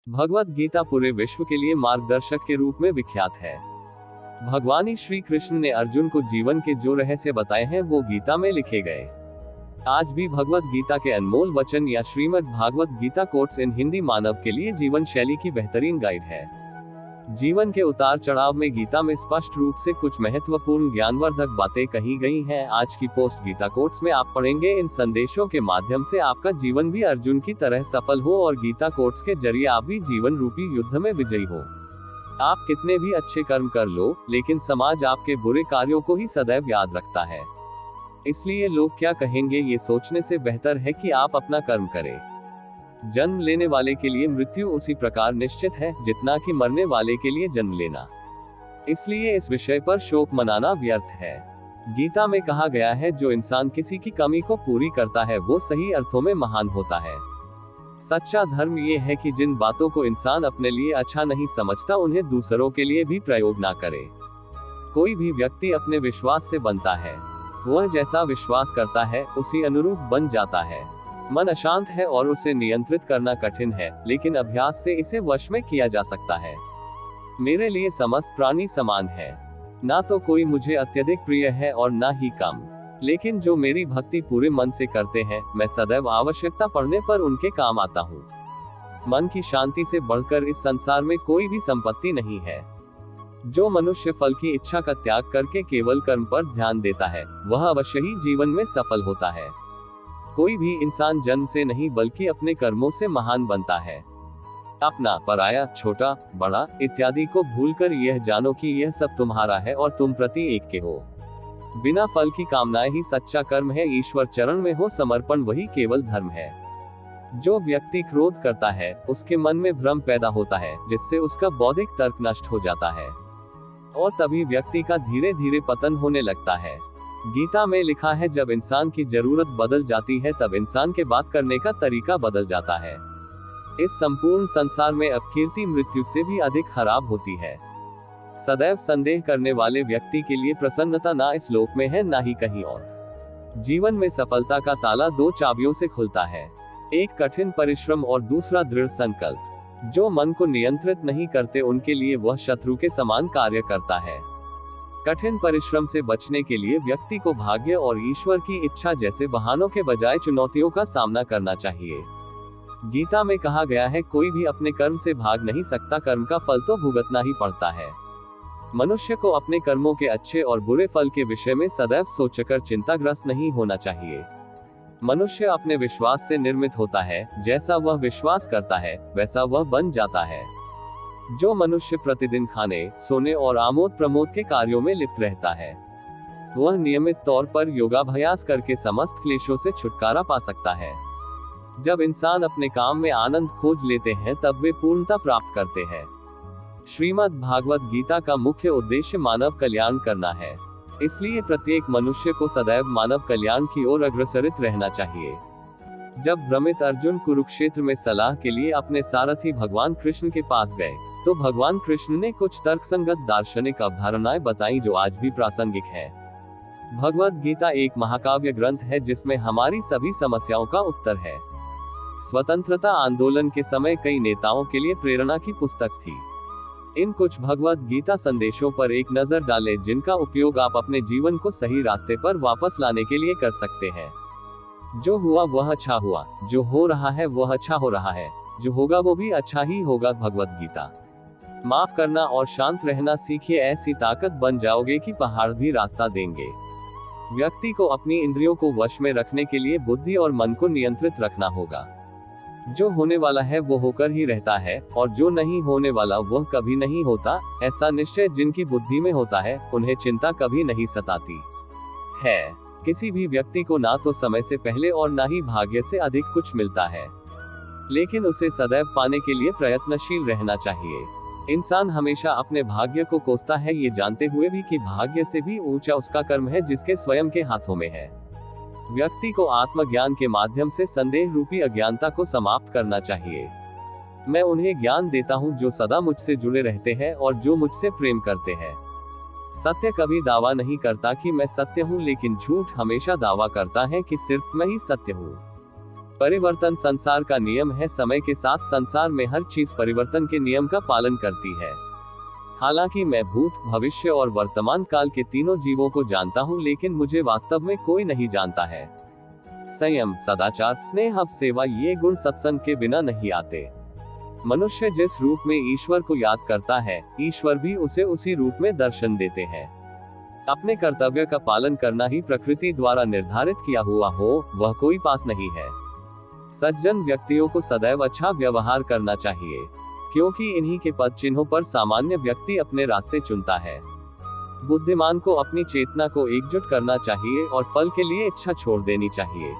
भगवत गीता पूरे विश्व के लिए मार्गदर्शक के रूप में विख्यात है। भगवान श्री कृष्ण ने अर्जुन को जीवन के जो रहस्य बताए हैं वो गीता में लिखे गए। आज भी भगवत गीता के अनमोल वचन या श्रीमद् भागवत गीता कोट्स इन हिंदी मानव के लिए जीवन शैली की बेहतरीन गाइड है। जीवन के उतार चढ़ाव में गीता में स्पष्ट रूप से कुछ महत्वपूर्ण ज्ञानवर्धक बातें कही गई हैं। आज की पोस्ट गीता कोट्स में आप पढ़ेंगे इन संदेशों के माध्यम से आपका जीवन भी अर्जुन की तरह सफल हो और गीता कोट्स के जरिए आप भी जीवन रूपी युद्ध में विजयी हो। आप कितने भी अच्छे कर्म कर लो, लेकिन समाज आपके बुरे कार्यों को ही सदैव याद रखता है। इसलिए लोग क्या कहेंगे ये सोचने से बेहतर है कि आप अपना कर्म करें। जन्म लेने वाले के लिए मृत्यु उसी प्रकार निश्चित है जितना कि मरने वाले के लिए जन्म लेना। इसलिए इस विषय पर शोक मनाना व्यर्थ है। गीता में कहा गया है, जो इंसान किसी की कमी को पूरी करता है वो सही अर्थों में महान होता है। सच्चा धर्म ये है कि जिन बातों को इंसान अपने लिए अच्छा नहीं समझता उन्हें दूसरों के लिए भी प्रयोग ना करे। कोई भी व्यक्ति अपने विश्वास से बनता है। वह जैसा विश्वास करता है उसी अनुरूप बन जाता है। मन अशांत है और उसे नियंत्रित करना कठिन है, लेकिन अभ्यास से इसे वश में किया जा सकता है। मेरे लिए समस्त प्राणी समान है। ना तो कोई मुझे अत्यधिक प्रिय है और ना ही कम, लेकिन जो मेरी भक्ति पूरे मन से करते हैं मैं सदैव आवश्यकता पड़ने पर उनके काम आता हूँ। मन की शांति से बढ़कर इस संसार में कोई भी संपत्ति नहीं है। जो मनुष्य फल की इच्छा का त्याग करके केवल कर्म पर ध्यान देता है वह अवश्य ही जीवन में सफल होता है। कोई भी इंसान जन्म से नहीं बल्कि अपने कर्मों से महान बनता है। अपना, पराया, छोटा, बड़ा इत्यादि को भूलकर यह जानो कि यह सब तुम्हारा है और तुम प्रति एक के हो। बिना फल की कामनाएं ही सच्चा कर्म है। ईश्वर चरण में हो समर्पण वही केवल धर्म है। जो व्यक्ति क्रोध करता है उसके मन में भ्रम पैदा होता है, जिससे उसका बौद्धिक तर्क नष्ट हो जाता है और तभी व्यक्ति का धीरे धीरे पतन होने लगता है। गीता में लिखा है, जब इंसान की जरूरत बदल जाती है तब इंसान के बात करने का तरीका बदल जाता है। इस संपूर्ण संसार में अब कीर्ति मृत्यु से भी अधिक खराब होती है। सदैव संदेह करने वाले व्यक्ति के लिए प्रसन्नता ना इस लोक में है ना ही कहीं और। जीवन में सफलता का ताला दो चाबियों से खुलता है, एक कठिन परिश्रम और दूसरा दृढ़ संकल्प। जो मन को नियंत्रित नहीं करते उनके लिए वह शत्रु के समान कार्य करता है। कठिन परिश्रम से बचने के लिए व्यक्ति को भाग्य और ईश्वर की इच्छा जैसे बहानों के बजाय चुनौतियों का सामना करना चाहिए। गीता में कहा गया है, कोई भी अपने कर्म से भाग नहीं सकता, कर्म का फल तो भुगतना ही पड़ता है। मनुष्य को अपने कर्मों के अच्छे और बुरे फल के विषय में सदैव सोचकर चिंताग्रस्त नहीं होना चाहिए। मनुष्य अपने विश्वास से निर्मित होता है। जैसा वह विश्वास करता है वैसा वह बन जाता है। जो मनुष्य प्रतिदिन खाने, सोने और आमोद प्रमोद के कार्यों में लिप्त रहता है वह नियमित तौर पर योगाभ्यास करके समस्त क्लेशों से छुटकारा पा सकता है। जब इंसान अपने काम में आनंद खोज लेते हैं तब वे पूर्णता प्राप्त करते हैं। श्रीमद् भागवत गीता का मुख्य उद्देश्य मानव कल्याण करना है। इसलिए प्रत्येक मनुष्य को सदैव मानव कल्याण की ओर अग्रसरित रहना चाहिए। जब भ्रमित अर्जुन कुरुक्षेत्र में सलाह के लिए अपने सारथी भगवान कृष्ण के पास गए तो भगवान कृष्ण ने कुछ तर्कसंगत दार्शनिक अवधारणाएं बताई जो आज भी प्रासंगिक है। भगवत गीता एक महाकाव्य ग्रंथ है जिसमें हमारी सभी समस्याओं का उत्तर है। स्वतंत्रता आंदोलन के समय कई नेताओं के लिए प्रेरणा की पुस्तक थी। इन कुछ भगवत गीता संदेशों पर एक नजर डालें जिनका उपयोग आप अपने जीवन को सही रास्ते पर वापस लाने के लिए कर सकते हैं। जो हुआ वह अच्छा हुआ, जो हो रहा है वह अच्छा हो रहा है, जो होगा वो भी अच्छा ही होगा। भगवत गीता। माफ करना और शांत रहना सीखिए, ऐसी ताकत बन जाओगे कि पहाड़ भी रास्ता देंगे। व्यक्ति को अपनी इंद्रियों को वश में रखने के लिए बुद्धि और मन को नियंत्रित रखना होगा। जो होने वाला है वो होकर ही रहता है और जो नहीं होने वाला वह कभी नहीं होता। ऐसा निश्चय जिनकी बुद्धि में होता है उन्हें चिंता कभी नहीं सताती है। किसी भी व्यक्ति को ना तो समय से पहले और ना ही भाग्य से अधिक कुछ मिलता है, लेकिन उसे सदैव पाने के लिए प्रयत्नशील रहना चाहिए। इंसान हमेशा अपने भाग्य को कोसता है, ये जानते हुए भी कि भाग्य से भी ऊंचा उसका कर्म है जिसके स्वयं के हाथों में है। व्यक्ति को आत्मज्ञान के माध्यम से संदेह रूपी अज्ञानता को समाप्त करना चाहिए। मैं उन्हें ज्ञान देता हूँ जो सदा मुझसे जुड़े रहते हैं और जो मुझसे प्रेम करते हैं। सत्य कभी दावा नहीं करता कि मैं सत्य हूँ, लेकिन झूठ हमेशा दावा करता है कि सिर्फ मैं ही सत्य हूँ। परिवर्तन संसार का नियम है। समय के साथ संसार में हर चीज परिवर्तन के नियम का पालन करती है। हालांकि मैं भूत, भविष्य और वर्तमान काल के तीनों जीवों को जानता हूँ, लेकिन मुझे वास्तव में कोई नहीं जानता है। संयम, सदाचार, स्नेह, सेवा, ये गुण सत्संग के बिना नहीं आते। मनुष्य जिस रूप में ईश्वर को याद करता है, ईश्वर भी उसे उसी रूप में दर्शन देते हैं। अपने कर्तव्य का पालन करना ही प्रकृति द्वारा निर्धारित किया हुआ हो, वह कोई पास नहीं है। सज्जन व्यक्तियों को सदैव अच्छा व्यवहार करना चाहिए, क्योंकि इन्हीं के पद चिन्हों पर सामान्य व्यक्ति अपने रास्ते चुनता है। बुद्धिमान को अपनी चेतना को एकजुट करना चाहिए और फल के लिए इच्छा छोड़ देनी चाहिए।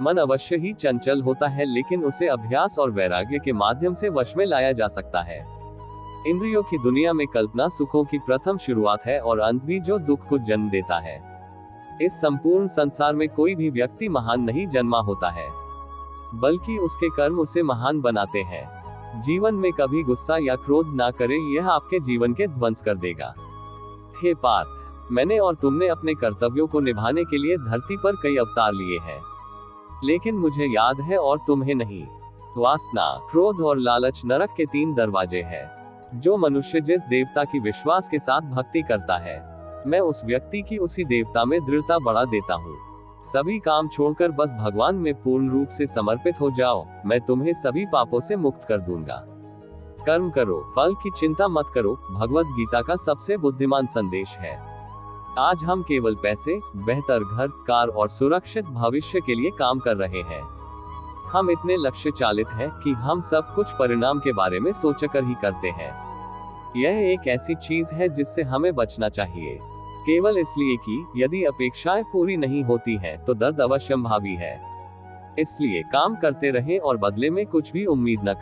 मन अवश्य ही चंचल होता है, लेकिन उसे अभ्यास और वैराग्य के माध्यम से वश में लाया जा सकता है। इंद्रियों की दुनिया में कल्पना सुखों की प्रथम शुरुआत है और अंत भी जो दुख को जन्म देता है। इस संपूर्ण संसार में कोई भी व्यक्ति महान नहीं जन्मा होता है, बल्कि उसके कर्म उसे महान बनाते हैं। जीवन में कभी गुस्सा या क्रोध ना करें, यह आपके जीवन के ध्वंस कर देगा। हे पार्थ, मैंने और तुमने अपने कर्तव्यों को निभाने के लिए धरती पर कई अवतार लिए हैं, लेकिन मुझे याद है और तुम्हें नहीं। वासना, क्रोध और लालच नरक के 3 दरवाजे हैं। जो मनुष्य जिस देवता की विश्वास के साथ भक्ति करता है, मैं उस व्यक्ति की उसी देवता में दृढ़ता बढ़ा देता हूँ। सभी काम छोड़कर बस भगवान में पूर्ण रूप से समर्पित हो जाओ, मैं तुम्हें सभी पापों से मुक्त कर दूंगा। कर्म करो, फल की चिंता मत करो, भगवत गीता का सबसे बुद्धिमान संदेश है। आज हम केवल पैसे, बेहतर घर, कार और सुरक्षित भविष्य के लिए काम कर रहे हैं। हम इतने लक्ष्य चालित हैं कि हम सब कुछ परिणाम के बारे में सोचकर ही करते हैं। यह एक ऐसी चीज है जिससे हमें बचना चाहिए, केवल इसलिए कि यदि अपेक्षाएं पूरी नहीं होती हैं तो दर्द अवश्यंभावी है। इसलिए काम करते रहें और बदले में कुछ भी उम्मीद न करें।